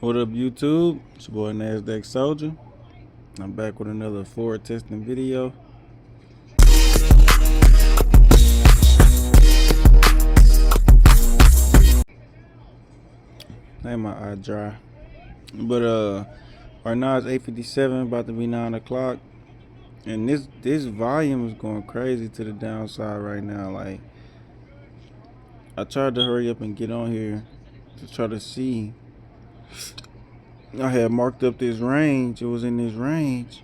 What up, YouTube? It's your boy Nasdaq Soldier. I'm back with another forward testing video. Ain't my eye dry. But right now it's 8:57, about to be 9 o'clock. And this volume is going crazy to the downside right now. Like, I tried to hurry up and get on here to try to see. I had marked up this range. It was in this range.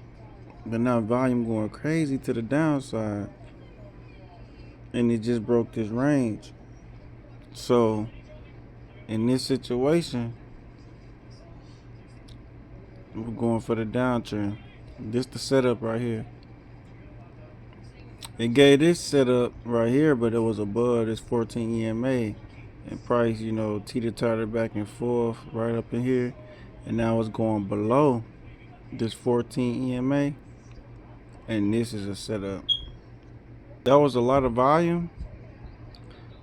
But now volume going crazy to the downside. And it just broke this range. So in this situation, we're going for the downtrend. This the setup right here. It gave this setup right here, but it was above this 14 EMA. And price, teeter-totter back and forth right up in here. And now it's going below this 14 EMA. And this is a setup. That was a lot of volume.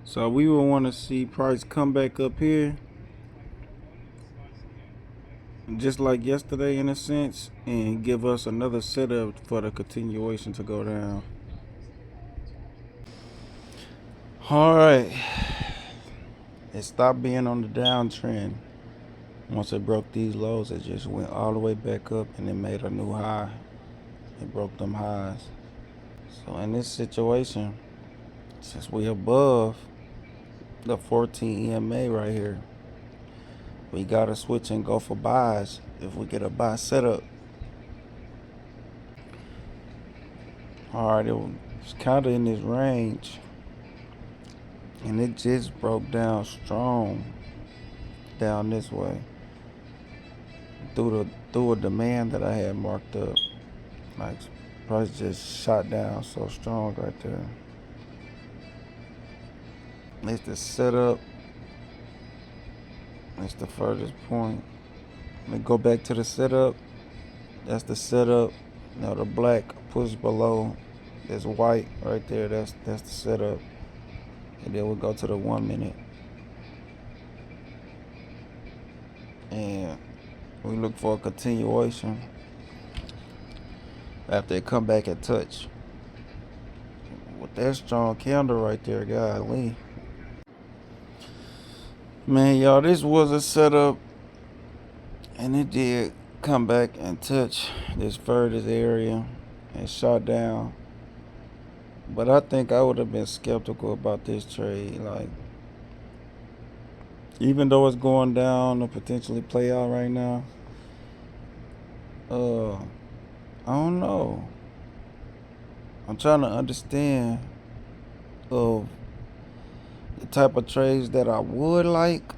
So we will want to see price come back up here, just like yesterday in a sense, and give us another setup for the continuation to go down. All right, it stopped being on the downtrend. Once it broke these lows, it just went all the way back up and it made a new high. It broke them highs. So in this situation, since we above the 14 EMA right here, we gotta switch and go for buys if we get a buy setup. All right, it's kind of in this range, and it just broke down strong down this way through a demand that I had marked up. Like, price just shot down so strong right there. It's the setup. It's the furthest point. Let me go back to the setup. That's the setup. Now the black push below. There's white right there. That's the setup. And then we'll go to the 1 minute. And we look for a continuation after it come back and touch. With that strong candle right there, golly. Man, y'all, this was a setup, and it did come back and touch this furthest area and shot down. But I think I would have been skeptical about this trade. Like, even though it's going down to potentially play out right now, I don't know. I'm trying to understand of the type of trades that I would like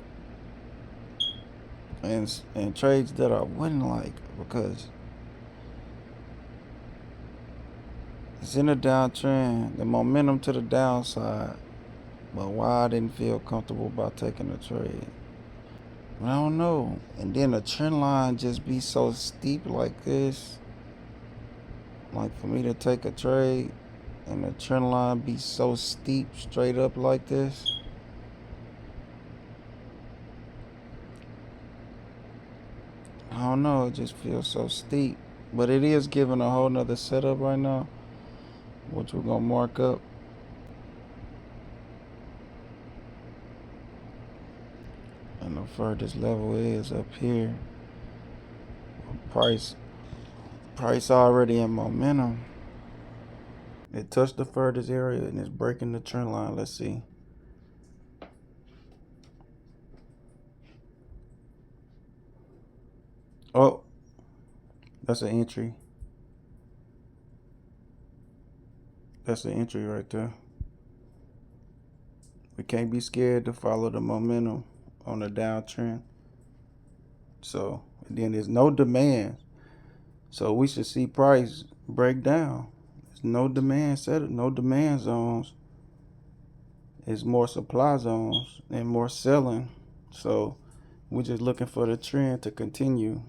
and trades that I wouldn't like, because it's in a downtrend, the momentum to the downside. But why I didn't feel comfortable about taking a trade, I don't know. And then the trend line just be so steep like this. Like, for me to take a trade and the trend line be so steep straight up like this, I don't know, it just feels so steep. But it is giving a whole nother setup right now, which we're gonna mark up. And the furthest level is up here. Price already in momentum. It touched the furthest area and it's breaking the trend line. Let's see. Oh, that's an entry. That's an entry right there. We can't be scared to follow the momentum on the downtrend. So, and then there's no demand. So we should see price break down. There's no demand setup, no demand zones. It's more supply zones and more selling. So we're just looking for the trend to continue.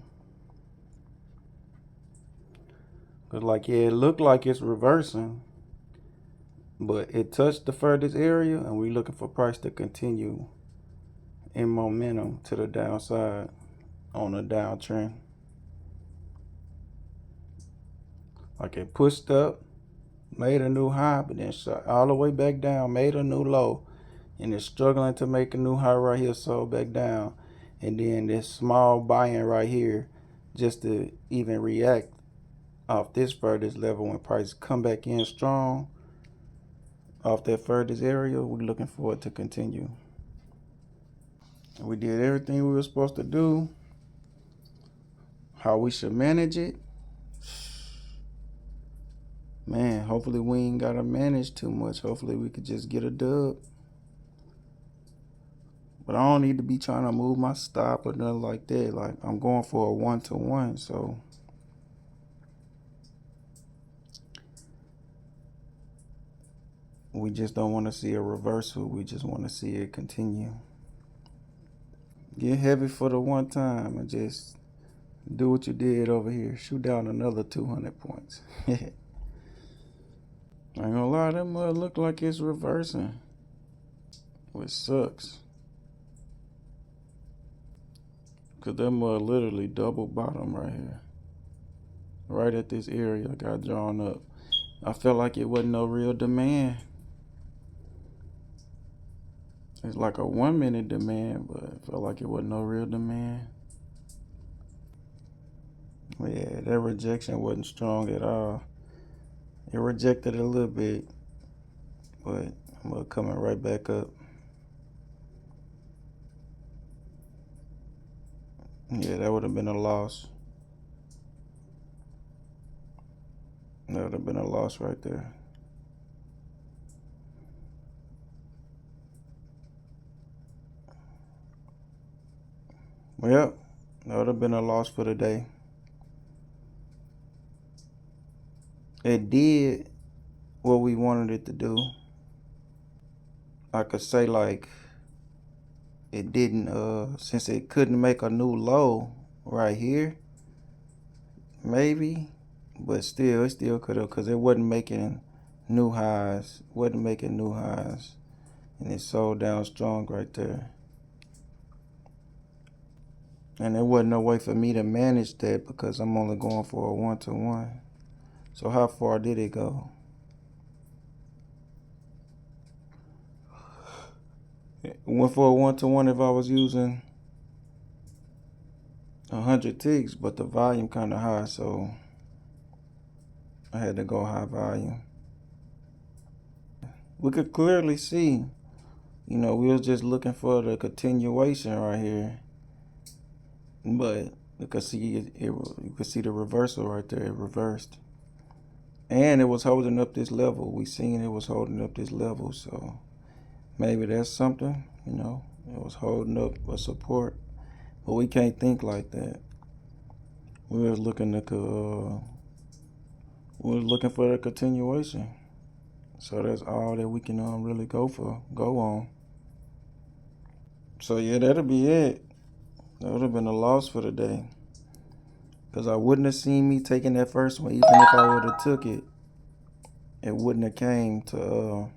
Cause it looked like it's reversing, but it touched the furthest area, and we're looking for price to continue in momentum to the downside. on a downtrend. Like it pushed up, made a new high, but then shot all the way back down, made a new low, and it's struggling to make a new high right here, sold back down. And then this small buy-in right here just to even react off this furthest level when prices come back in strong off that furthest area. We're looking for it to continue. We did everything we were supposed to do, how we should manage it. Man, hopefully we ain't gotta manage too much. Hopefully we could just get a dub. But I don't need to be trying to move my stop or nothing like that. Like I'm going for a 1-to-1, so we just don't want to see a reversal. We just want to see it continue. Get heavy for the one time and just do what you did over here. Shoot down another 200 points. I ain't gonna lie, that mud look like it's reversing, which sucks. Cause that mud literally double bottom right here. Right at this area got drawn up. I felt like it wasn't no real demand. It's like a 1 minute demand, but it felt like it wasn't no real demand. But yeah, that rejection wasn't strong at all. It rejected a little bit, but I'm coming right back up. Yeah, that would have been a loss. That would have been a loss right there. Well, yep, that would have been a loss for the day. It did what we wanted it to do. I could say like it didn't, since it couldn't make a new low right here, maybe, but still, it still could have, because it wasn't making new highs, and it sold down strong right there. And there wasn't no way for me to manage that because I'm only going for a 1-to-1. So how far did it go? It went for a 1-to-1 if I was using 100 ticks, but the volume kind of high, so I had to go high volume. We could clearly see, we was just looking for the continuation right here, but you could see you could see the reversal right there. It reversed, and it was holding up this level. We seen it was holding up this level, so maybe that's something. It was holding up a support, but we can't think like that. We was looking for the continuation. So that's all that we can really go on. So yeah, that'll be it. That would have been a loss for the day. Because I wouldn't have seen me taking that first one. Even if I would have took it, it wouldn't have came to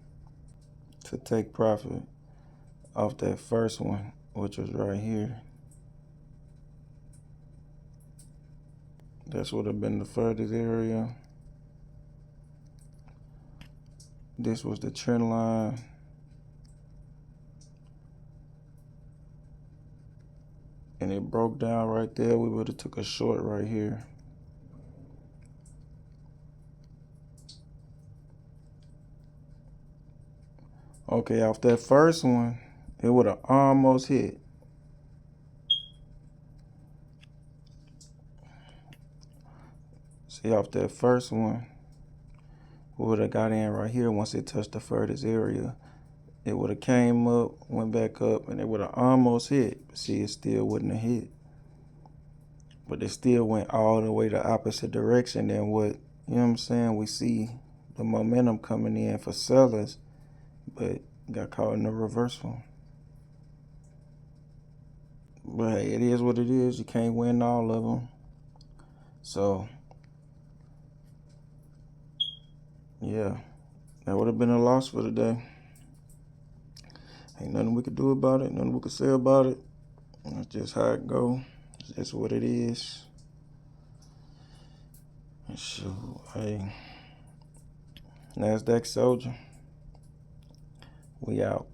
take profit off that first one, which was right here. This would have been the furthest area. This was the trend line. And it broke down right there. We would have took a short right here. Okay, off that first one, it would have almost hit. See, off that first one, we would have got in right here once it touched the furthest area. It would have came up, went back up, and it would have almost hit. But see, it still wouldn't have hit. But it still went all the way the opposite direction than what, we see the momentum coming in for sellers, but got caught in the reversal. But hey, it is what it is. You can't win all of them. So, yeah, that would have been a loss for the day. Ain't nothing we could do about it, nothing we could say about it. That's just how it go. That's what it is. Shoot, hey, NASDAQ Soldier, we out.